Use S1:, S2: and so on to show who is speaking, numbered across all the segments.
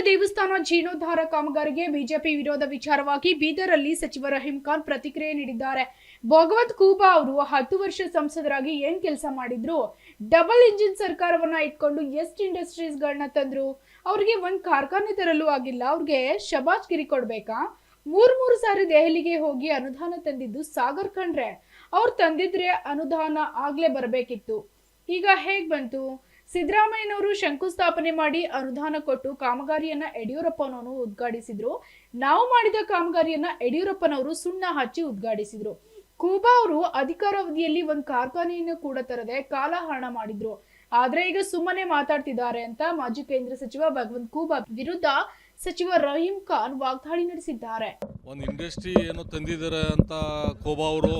S1: ದೇವಸ್ಥಾನ ಜೀರ್ಣೋದ್ಧಾರ ಕಾಮಗಾರಿಗೆ ಬಿಜೆಪಿ ವಿರೋಧ ವಿಚಾರವಾಗಿ ಬೀದರಲ್ಲಿ ಸಚಿವ ರಹೀಂ ಖಾನ್ ಪ್ರತಿಕ್ರಿಯೆ ನೀಡಿದ್ದಾರೆ. ಭಗವಂತ್ ಖೂಬಾ ಅವರು 10 ವರ್ಷ ಸಂಸದರಾಗಿ ಏನ್ ಕೆಲಸ ಮಾಡಿದ್ರು? ಡಬಲ್ ಇಂಜಿನ್ ಸರ್ಕಾರವನ್ನ ಇಟ್ಕೊಂಡು ಎಷ್ಟು ಇಂಡಸ್ಟ್ರೀಸ್ ಗಳನ್ನ ತಂದ್ರು? ಅವ್ರಿಗೆ ಒಂದ್ ಕಾರ್ಖಾನೆ ತರಲು ಆಗಿಲ್ಲ. ಅವ್ರಿಗೆ ಶಬಾಷ್ಗಿರಿ ಕೊಡ್ಬೇಕಾ? ಮೂರು ಸಾರಿ ದೆಹಲಿಗೆ ಹೋಗಿ ಅನುದಾನ ತಂದಿದ್ದು ಸಾಗರ್ ಖಂಡ್ರೆ. ಅವ್ರು ತಂದಿದ್ರೆ ಅನುದಾನ ಆಗ್ಲೇ ಬರಬೇಕಿತ್ತು. ಈಗ ಹೇಗ್ ಬಂತು? ಸಿದ್ದರಾಮಯ್ಯನವರು ಶಂಕುಸ್ಥಾಪನೆ ಮಾಡಿ ಅನುದಾನ ಕೊಟ್ಟು ಕಾಮಗಾರಿಯನ್ನ ಯಡಿಯೂರಪ್ಪನವರು ಉದ್ಘಾಟಿಸಿದ್ರು. ನಾವು ಮಾಡಿದ ಕಾಮಗಾರಿಯನ್ನ ಯಡಿಯೂರಪ್ಪನವರು ಸುಣ್ಣ ಹಚ್ಚಿ ಉದ್ಘಾಟಿಸಿದ್ರು. ಖೂಬಾ ಅವರು ಅಧಿಕಾರಾವಧಿಯಲ್ಲಿ ಒಂದು ಕಾರ್ಖಾನೆಯನ್ನು ಕೂಡ ತರದೆ ಕಾಲಹರಣ ಮಾಡಿದ್ರು. ಆದ್ರೆ ಈಗ ಸುಮ್ಮನೆ ಮಾತಾಡ್ತಿದ್ದಾರೆ ಅಂತ ಮಾಜಿ ಕೇಂದ್ರ ಸಚಿವ ಭಗವಂತ್ ಖೂಬಾ ವಿರುದ್ಧ ಸಚಿವ ರಹೀಂ ಖಾನ್ ವಾಗ್ದಾಳಿ ನಡೆಸಿದ್ದಾರೆ.
S2: ಒಂದು ಇಂಡಸ್ಟ್ರಿ ಏನೋ ತಂದಿದ್ದಾರೆ ಅಂತ ಖೂಬಾ ಅವರು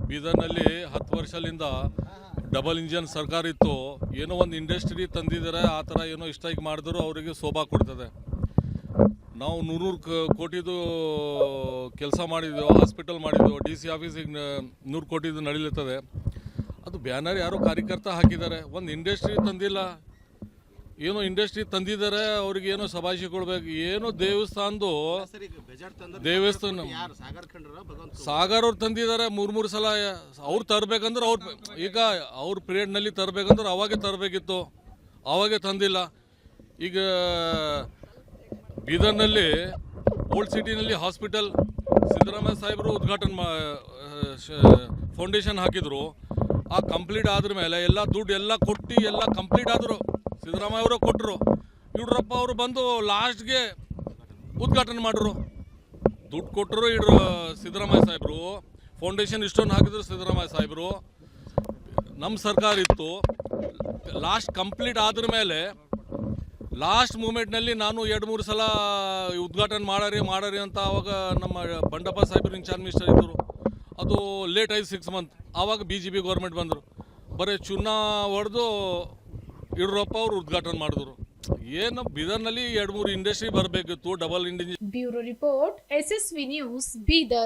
S2: ಬೀದರ್ನಲ್ಲಿ 10 ವರ್ಷದಿಂದ ಡಬಲ್ ಇಂಜಿನ್ ಸರ್ಕಾರ ಇತ್ತು. ಏನೋ ಒಂದು ಇಂಡಸ್ಟ್ರಿ ತಂದಿದ್ದಾರೆ, ಆ ಥರ ಏನೋ ಇಷ್ಟಾಗಿ ಮಾಡಿದ್ರು ಅವರಿಗೆ ಶೋಭಾ ಕೊಡ್ತದೆ. ನಾವು 100 ಕೋಟಿದು ಕೆಲಸ ಮಾಡಿದ್ದೆವು, ಹಾಸ್ಪಿಟಲ್ ಮಾಡಿದ್ದೆವು, DC ಆಫೀಸಿಗೆ 100 ಕೋಟಿದು ನಡೀಲಿರ್ತದೆ. ಅದು ಬ್ಯಾನರ್ ಯಾರೋ ಕಾರ್ಯಕರ್ತ ಹಾಕಿದ್ದಾರೆ, ಒಂದು ಇಂಡಸ್ಟ್ರಿ ತಂದಿಲ್ಲ. ಏನೋ ಇಂಡಸ್ಟ್ರಿ ತಂದಿದ್ದಾರೆ, ಅವ್ರಿಗೆ ಏನೋ ಶಬಾಷಿ ಕೊಡ್ಬೇಕು. ಏನೋ ದೇವಸ್ಥಾನ ಸಾಗರ್ ಅವ್ರು ತಂದಿದ್ದಾರೆ 3 ಸಲ. ಅವ್ರು ತರಬೇಕಂದ್ರೆ ಈಗ ಅವ್ರ ಪೀರಿಯಡ್ನಲ್ಲಿ ತರಬೇಕಂದ್ರೆ ಅವಾಗೆ ತರಬೇಕಿತ್ತು, ಅವಾಗೆ ತಂದಿಲ್ಲ. ಈಗ ಬೀದರ್ನಲ್ಲಿ ಓಲ್ಡ್ ಸಿಟಿನಲ್ಲಿ ಹಾಸ್ಪಿಟಲ್ ಸಿದ್ದರಾಮಯ್ಯ ಸಾಹೇಬರು ಉದ್ಘಾಟನೆ ಫೌಂಡೇಶನ್ ಹಾಕಿದ್ರು. ಆ ಕಂಪ್ಲೀಟ್ ಆದ್ರ ಮೇಲೆ ಎಲ್ಲ ದುಡ್ಡು ಎಲ್ಲ ಕೊಟ್ಟು ಎಲ್ಲ ಕಂಪ್ಲೀಟ್ ಆದರು. ಸಿದ್ದರಾಮಯ್ಯ ಅವರು ಕೊಟ್ಟರು, ಯಡಿಯೂರಪ್ಪ ಅವರು ಬಂದು ಲಾಸ್ಟ್ಗೆ ಉದ್ಘಾಟನೆ ಮಾಡಿದ್ರು. ದುಡ್ಡು ಕೊಟ್ಟರು ಸಿದ್ದರಾಮಯ್ಯ ಸಾಹೇಬರು, ಫೌಂಡೇಶನ್ ಇಷ್ಟೊಂದು ಹಾಕಿದ್ರು ಸಿದ್ದರಾಮಯ್ಯ ಸಾಹೇಬರು. ನಮ್ಮ ಸರ್ಕಾರ ಇತ್ತು, ಲಾಸ್ಟ್ ಕಂಪ್ಲೀಟ್ ಆದ್ರ ಮೇಲೆ ಲಾಸ್ಟ್ ಮೂಮೆಂಟ್ನಲ್ಲಿ ನಾನು 2-3 ಸಲ ಉದ್ಘಾಟನೆ ಮಾಡಾರಿ ಅಂತ ಆವಾಗ ನಮ್ಮ ಬಂಡಪ್ಪ ಸಾಹೇಬರು ಇನ್ಚಾರ್ಜ್ ಮಿನಿಸ್ಟರ್ ಇದ್ದರು. ಅದು ಲೇಟ್ ಆಯ್ತು 6 ಮಂತ್. ಆವಾಗ BJP ಗೌರ್ಮೆಂಟ್ ಬಂದರು, ಬರೀ ಚುನ್ನ ಹೊಡೆದು ಯಡಿಯೂರಪ್ಪ ಅವರು ಉದ್ಘಾಟನೆ ಮಾಡಿದ್ರು. ಏನು ಬೀದರ್ನಲ್ಲಿ 2-3 ಇಂಡಸ್ಟ್ರಿ ಬರಬೇಕಿತ್ತು, double engine.
S1: Bureau report, SSV news, Bidar.